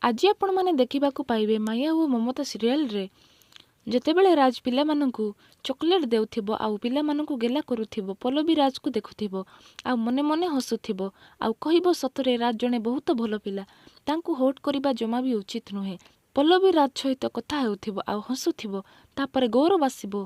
आज आपण मैंने देखा पाइबे माया और ममता सीरियल रे जेतेबेले राज पिलामानंकु चॉकलेट देउथिबो आउ पिलामानंकु गेला करुथिबो पल्लवी राज को देखुथिबो आउ मने मने हसुथिबो आउ कहिबो सतरे राज जने बहुत भलो पिला तांकु होट करिबा जमा भी उचित नुहे। पल्लवी राज सहित कथा हेउथिबो आउ हसुथिबो तापरे गौरव आसिबो।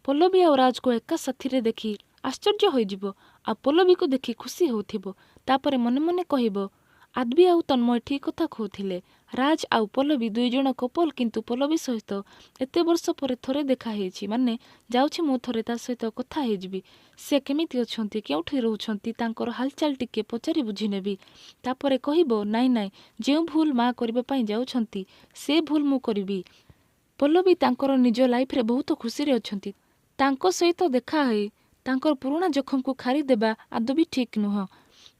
पल्लवी आउ राज को एका साथी रे देखि आश्चर्य होइजिबो आ पल्लवी को देखि खुशी होउथिबो तापरे मने मने कहिबो आदबी आउ तन्मय ठीक कथा कहूथिले। राज आउ पल्लवी दुई जण कपल किंतु पल्लवी सहित एते वर्ष पर थरे देखा हेछि माने जाउछि मु थरे ता सहित कथा हेजिबी से केमिति अछंती केउठी रहउछंती तांकर हालचाल टिके पचारि बुझि नेबी तापरे कहिबो नाइ नाइ जे भूल मा करिबा पई जाउछंती से भूल मु करिबी। पल्लवी तांकर निज लाइफ रे बहुत खुशी रे अछंती तांको सहित देखा हे तांकर पुराना जखम को खारी देबा आदो भी ठीक नुह।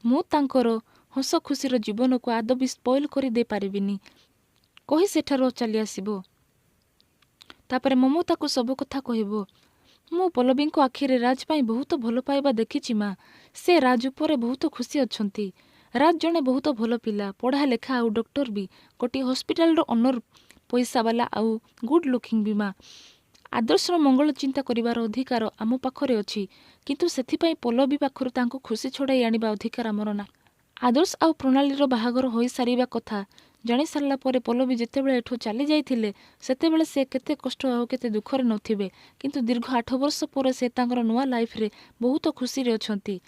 मु तांकर हस खुशीर जीवन को आदो भी स्पॉइल करि दे पारिबिनी कहि सेठारो चली आसीबो। तापरे ममता को सब कथा कहिबो मु पल्लवी को आखिरे राज पाई बहुत भलो पाइबा देखिछि मा से राज उपरे बहुत खुशी अछंती। राज जने बहुत भलो पिला पढ़ा लेखा आउ डॉक्टर भी गोटे हॉस्पिटल रो ओनर पैसा वाला आउ गुड लुकिंग भी मा आदर्श मंगल चिंता करिवार अधिकार आम पाखरे अछि किंतु सेथिपाई पल्लवी पाखरु तांको खुशी छड़ाई आनिबा अधिकार आमर ना। आदर्श आउ प्रणाली रो बाहागर होई सारिबा कथा जानि सारला परे पल्लवी जेतेबेले एठू चली जाइथिले सेतेबेले से केते कष्ट आउ केते दुखरे नथिबे किंतु दीर्घ 8 वर्ष पर से तांकर नुआ लाइफ रे बहुत खुशी रे अछंती।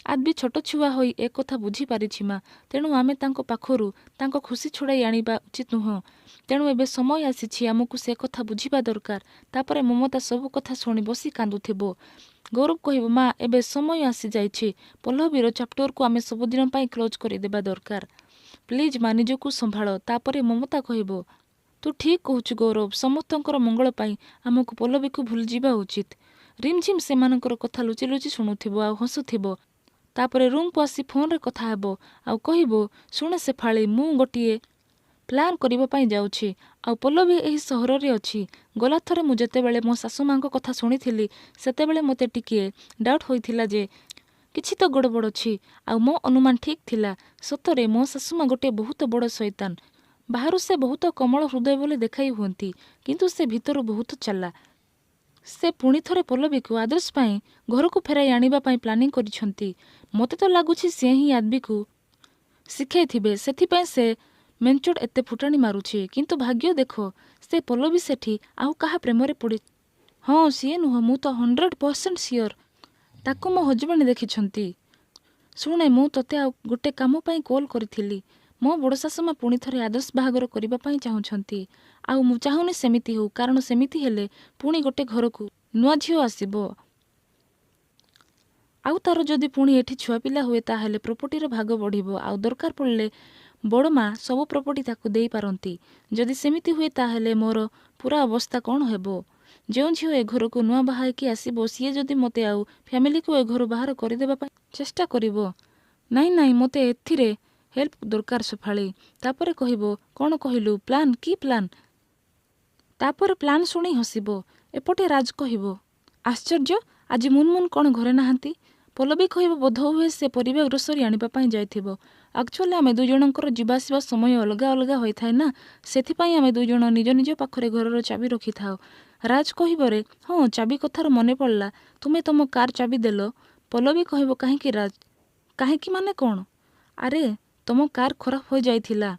आदबी छोट छुआ होई एक कथा बुझी पारिछि मा तेणु आमे तांको पाखरु तांको खुशी छड़ाई आनिबा उचित नुह। तेणु एबे समय आसीछि आमकु से कथा बुझिबा दरकार। तापरे ममता सब कथा सुनी बसी कांदुथिबो। गौरव कहिबो मा एबे समय आसी जाइछि पल्लवीर चैप्टर को आमे सब दिन पई क्लोज करि देबा दरकार प्लीज मा निजकु संभाळ। तापरे ममता कहिबो तू ठीक कहूछु गौरव समस्तंकर मंगल पाई आमकु पल्लवी को भूल जीवा उचित। रिमझिम सेमानकर कथा लुचि लुचि शुणुथिबो आ हसुथिबो तापरे रूम को आसी फोन रे कथा हेबो आ कहिबो सुने से फाळी मु गोटिए प्लान करिबा पई जाउछि आ पल्लवी एही सहर रे अछि। गला थरे मु जेतेबेले मो सासु मांको कथा सुनिथिली सेतेबेले मते टिकिए डाउट होइथिला जे किछि तो गड़बड़ अछि आ मो अनुमान ठीक थिला। सतरे मो सासुमा गोटे बहुत बड़ शैतान बाहरु से बहुत कमल हृदय बोले देखाई हुंती किंतु से भीतर बहुत चला। से पुणी थरे पल्लवी को आदर्श पाई घर को फेराई आनिबा पाई प्लानिंग करिसंती। मते तो लागुछि से ही आदबी को शिखाई थिबे सेथि पाई से मेंचोड एते फुटाणी मारुछि किंतु भाग्य देखो से पल्लवी सेठी आउ कहा प्रेम रे पड़ी। हाँ सीए नुह मु तो 100% सियोर ताकू मो हजबैंड देखिछंती। शुणे मु तते आ गोटे काम पाई कॉल करिथिली मो बड़ सासुमा पुणी थरे आदर्श बाहागर करिबा पाई चाहुछंती आउ मु चाहुनी सेमिति हो कारण सेमिति हेले पुणी गोटे घर को नुआ झियो आसीबो आउ तार जदि पुणी एठी छुआ पिला हुए ताहेले प्रॉपर्टी रो भाग बढ़िबो आउ दरकार पड़ले बड़ माँ सब प्रॉपर्टी ताकू देई पारंती। जदि सेमिति हुए ताहेले मोर पूरा अवस्था कौन हेबो। जो झियो ए घर को नुआ बाहा की आसीबो सीए जदि मते आउ फैमिली को ए घर बाहर करि देबा पई चेष्टा करिवो नाइ नाइ मते एथिरे हेल्प दरकार सफाळी। तापरे कहिबो कोन कहिलु प्लान की प्लान। तापरे प्लान सुनी हसिबो एपटे राज कहिबो आश्चर्य आज मुनमुन कोन घरे नाहांती। पल्लवी कहिबो बोध हुए से परिबा ग्रोसरी आनिबा पई जाइथिबो। एक्चुअली आमे दुई जनकर जीवासीबा समय अलगा अलगा होई थाए ना सेथिपाई आमे दुई जन निज निज पाखरे घरर चाबी रखि थाओ। राज कहिबरे हाँ चाबी कथार मने पड़ला तुमे तुम कार चाबी देलो। पल्लवी कहिबो काहेकि राज काहेकि माने कोन अरे तुम कार खराब हो जाइथिला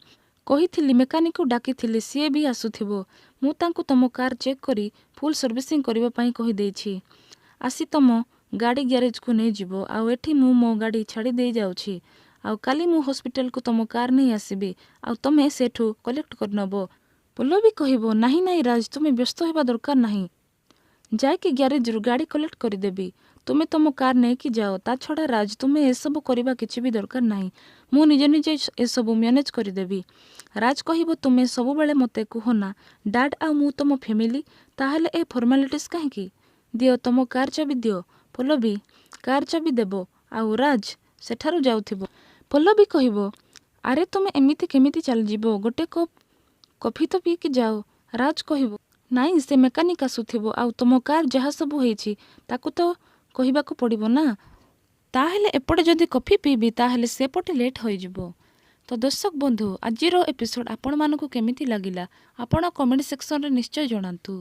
कहिथिली मेकानिक को डाकिथिली सीए भी आसुथिबो मु तांको तुम कार चेक करी फुल सर्विसिंग करिबा पई कहि देछि आसी तुम गाड़ी ग्यारेज को नहीं जीवो आउ एठी मु मो गाड़ी छाड़ी दे जाउछि आउ काली मु हॉस्पिटल को तुम कार नहीं आसीबी आउ तमे सेठू कलेक्ट कर नबो। पल्लवी कहिबो नाही नाही राज तुमे व्यस्त हेबा दरकार नाही जाय कि ग्यारेज रु गाड़ी कलेक्ट करि देबी तुमे तुम कार नहीं कि जाओ ता छड़ा राज तुमे ए सब करिबा किछि भी दरकार नाही मु निजे निजे ए सब मैनेज करि देबी। राज कहिबो तुमे सब बेले मते कुहो ना डैड आ मु तुम फैमिली ताहेले ए फॉर्मालिटीज काहे कि दियो तुम कार चाबी दियो। पल्लवी कार चाबी देबो आउ राज सेठारु जाउथिबो। पल्लवी कहिबो अरे तुमे एमिति केमिति चल जीवो गोटे कप कॉफी तो पी कि जाओ। राज कहिबो नाई से मेकानिक आसुथिबो आउ तुम कार जहा सब होईछि ताकू तो कहिबाको पड़िबो ना ताहेले एपटे जदि कॉफी पीबी ताहेले सेपटे लेट होई जिवो। ତ ଦର୍ଶକ ବନ୍ଧୁ, ଆଜିର ଏପିସୋଡ଼ ଆପଣମାନଙ୍କୁ କେମିତି ଲାଗିଲା ଆପଣ କମେଣ୍ଟ ସେକ୍ସନରେ ନିଶ୍ଚୟ ଜଣାନ୍ତୁ।